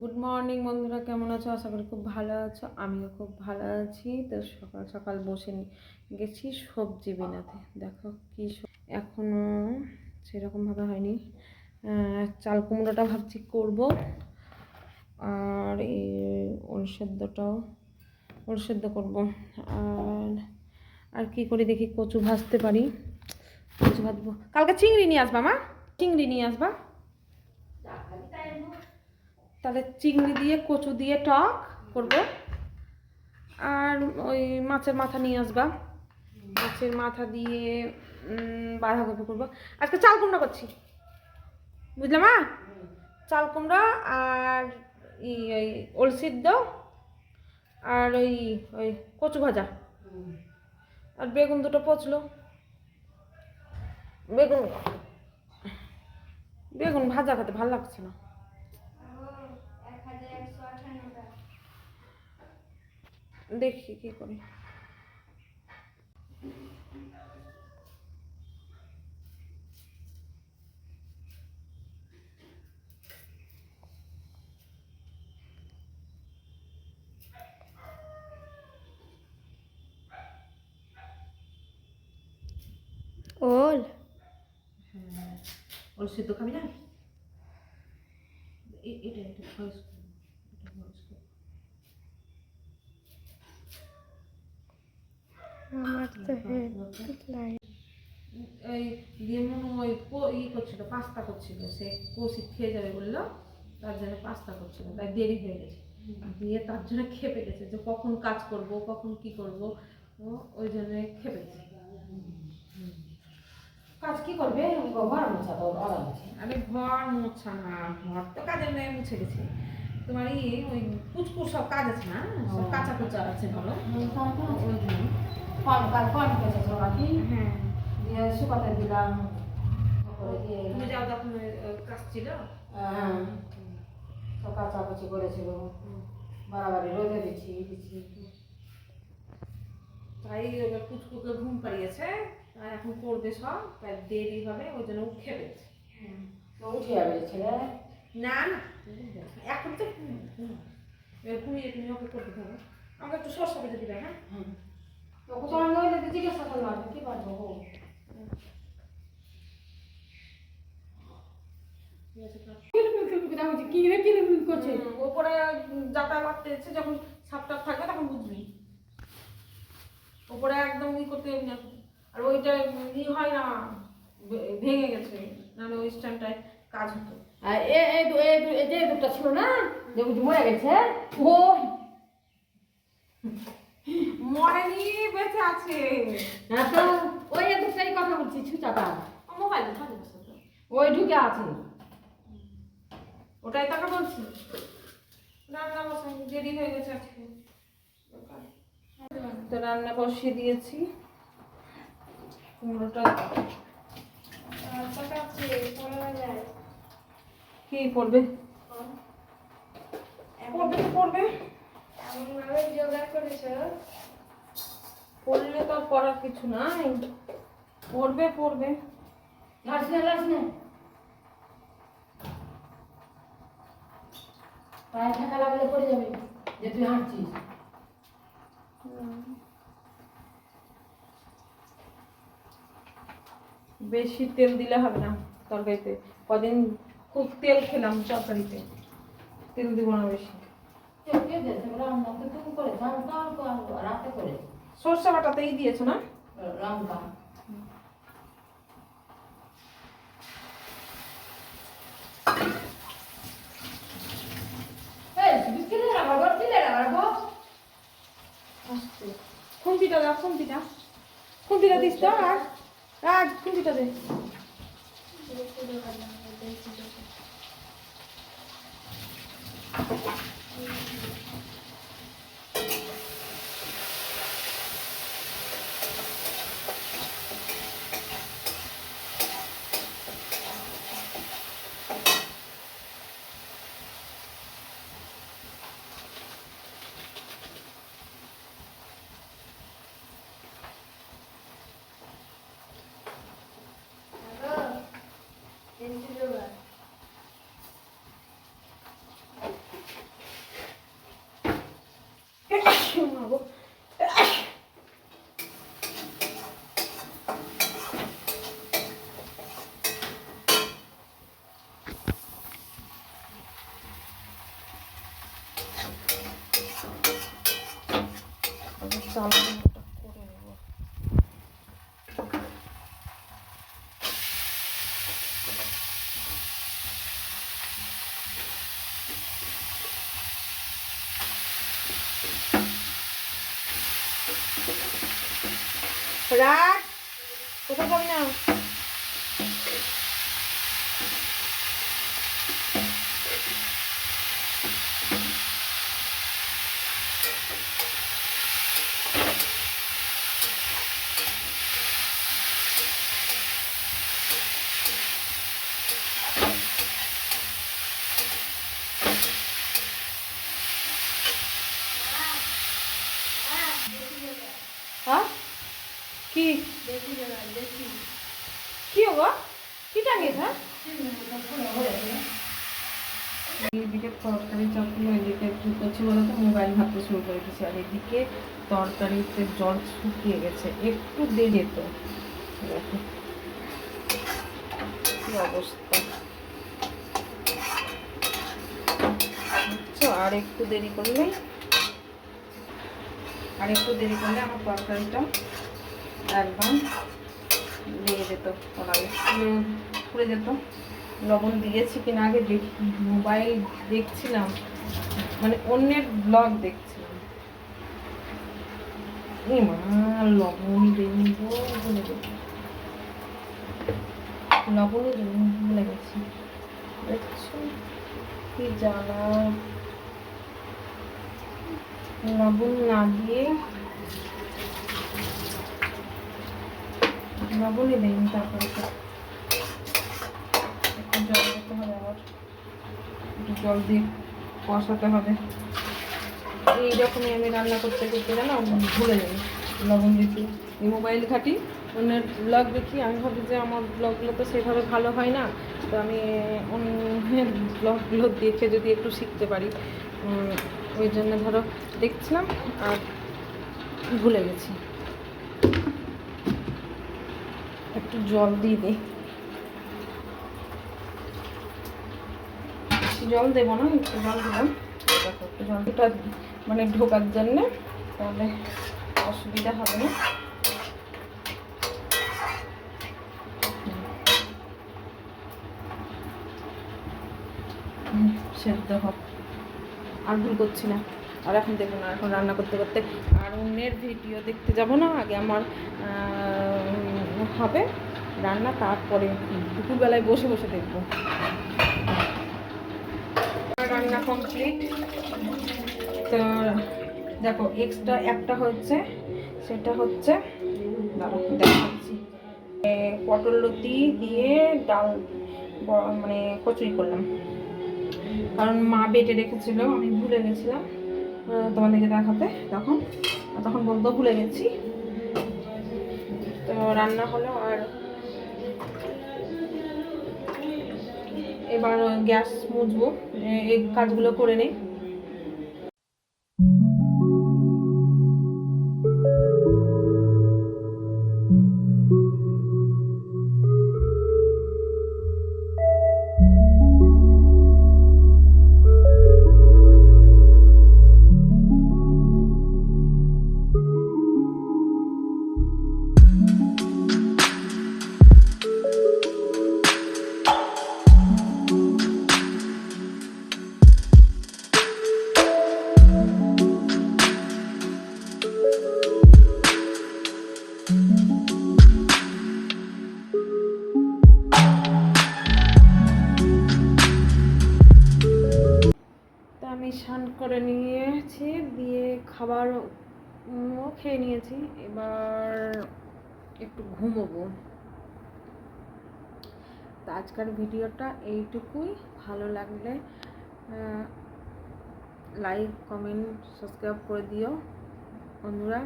Good morning বন্ধুরা, কেমন আছো? আশা করি খুব ভালো আছো। আমিও খুব ভালো আছি। তো সকাল সকাল বসে গেছি সবজি বিনাতে। দেখো কি এখনো সেরকমভাবে হয়নি। চাল কুমড়োটা ভাবছি করব, আর এই ওল সেদ্ধ করবো। আর কি করি দেখি, কচু ভাজতে পারি। কচু ভাজবো। কালকে চিংড়ি নিয়ে আসবা মা, চিংড়ি নিয়ে আসবা। তাহলে চিংড়ি দিয়ে কচু দিয়ে টক করব। আর ওই মাছের মাথা নিয়ে আসবা, মাছের মাথা দিয়ে বাঁধাকপি করবো। আজকে চাল কুমড়া করছি, বুঝলাম মা? চাল কুমড়া আর ওই ওল সিদ্ধ আর ওই ওই কচু ভাজা, আর বেগুন দুটো পচলো। বেগুন বেগুন ভাজা খেতে ভালো লাগছে না। দেখি কি করি। ওল হ্যাঁ, ওল সিদ্ধ খাবি না? এটা আমার তো ওই দিয়ে ওই করছিল, পাস্তা করছিল। সে কষি খেয়ে যাবে বললো, তার জন্য পাস্তা করছিল। তাই দেরি হয়ে গেছে, দিয়ে তার জন্য খেপে গেছে যে কখন কাজ করব, কখন কি করব। ওই জন্য খেপে গেছে। কাজ কি করবে? ঘর মোছা তো আছে। আরে ঘর মোছা না, ঘর তো কাজের মেয়ে মুছে গেছে। তোমার ওই কুচকুচ সব কাজ আছে না, সব কাঁচা কুচা আছে বলো। ওই জন্য কম কেটেছো নাকি? হ্যাঁ, দিয়ে শুকাতে দিলাম। তুমি যাও তখন কাজ ছিল। হ্যাঁ, সব কাচাকুচি করেছিল, বাড়াবাড়ি রোদে দিচ্ছি। তাই এবার কুচকুকে ঘুম পাড়িয়েছে, তাই এখন করবে সব, তাই দেরি হবে। ওই জন্য উঠে পেয়েছে। উঠে যাবে ছেলে? না না, এখন তো ঘুমিয়ে তুমি ওকে করতে হবে। আমাকে একটু সরষা বেঁধে দিবে। হ্যাঁ, ওকে তো আমি ওই জিজ্ঞাসা করলাম কি পারবো। ওপরে যাতায়াত করতে এসে যখন সাপটা থাকবে তখন বুঝবি। ওপরে একদম করতে না। আর ওইটা হয় না, ভেঙে গেছে, নাহলে ওই স্ট্যান্ডটায় কাজ হতো। আর যে দুটো ছিল না, যে মরে গেছে, ও মরেনি, বেঁচে আছে। হ্যাঁ, তো ওই দুটাই কথা বলছি। ছুচাটা মোবাইল ওই ঢুকে আছে, ওটাই তাকে বলছি। রান্না বসাই, দেরি হয়ে গেছে আজকে। তো রান্না বসিয়ে দিয়েছি। কুমড়োটা কি পড়বে? পড়বে পড়লে তো পড়ার কিছু নাই। পড়বে পায়ে ঠাকা লাগলে পড়ে যাবে যে তুই হাঁটছিস। বেশি তেল দিলে হবে না তরকারিতে। কদিন খুব তেল খেলাম তরকারিতে, তেল দিব না বেশি। সরষে বাটাতেই দিয়েছো না লঙ্কা? খুন্তিটা দাও, খুন্তিটা দিস তো। আর খুন্তিটা দে। চালটা করে নেব। রাত কোথাও যাবি না? হ্যাঁ কি কি হবো কি টাঙিয়ে হ্যাঁ এদিকে তরকারি চাপগুলো এদিকে কি করছি বলতো, মোবাইল ভাবতে শুরু করে দিয়েছি, আর এদিকে তরকারিতে জল শুকিয়ে গেছে, একটু দেরি যেত। দেখো কি অবস্থা, বুঝছো? আর একটু দেরি করলে আমার তরকারিটা একদম লেগে যেত, পুড়ে যেত। লবণ দিয়েছি কিনা আগে মোবাইল দেখছিলাম, মানে অন্যের ব্লগ দেখছিলাম। লবণ দেব, ভুলে গেছি, লবণও ভুলে গেছি। দেখছো কি জ্বালা, লবণ না দিয়ে লবণই দেয়নি, তারপরে একটু জল দিতে হবে, আবার একটু জল দিয়ে কষাতে হবে। এইরকমই আমি রান্না করতে করতে জানো ভুলে যাই লবণ দিতে। এই মোবাইল ঘাঁটি, অন্যের ব্লগ দেখি, আমি ভাবি যে আমার ব্লগগুলো তো সেভাবে ভালো হয় না, তো আমি অন্যের ব্লগগুলো দেখে যদি একটু শিখতে পারি, ওই জন্য ধরো দেখছিলাম আর ভুলে গেছি। একটু জল দিয়ে দিই, জল দেবো না, একটু জল দিলাম। দেখো একটু জলটা মানে ঢোকার জন্যে, তাহলে অসুবিধা হবে না। সেদ্ধ হোক, আর ভুল করছি না, আর এখন দেখবো না, এখন রান্না করতে করতে আর অন্যের ভিডিও দেখতে যাব না, আগে আমার হবে রান্না, তারপরে দুপুরবেলায় বসে বসে দেখবো। রান্না কমপ্লিট। তো দেখো এক্সট্রা একটা হচ্ছে, সেটা হচ্ছে দেখাচ্ছি, পটল লতি দিয়ে ডাল মানে কচুরি করলাম, কারণ মা বেটে রেখেছিল, আমি ভুলে গেছিলাম তোমাদেরকে দেখাতে, তখন বলতে ভুলে গেছি। তো রান্না হলো, আর এবার গ্যাস মুছবো, এই কাজগুলো করে নেই। আমি স্নান করে নিয়েছি, দিয়ে খাবারও খেয়ে নিয়েছি, এবার একটু ঘুমোবো। তো আজকের ভিডিওটা এইটুকুই, ভালো লাগলে লাইক কমেন্ট সাবস্ক্রাইব করে দিও বন্ধুরা।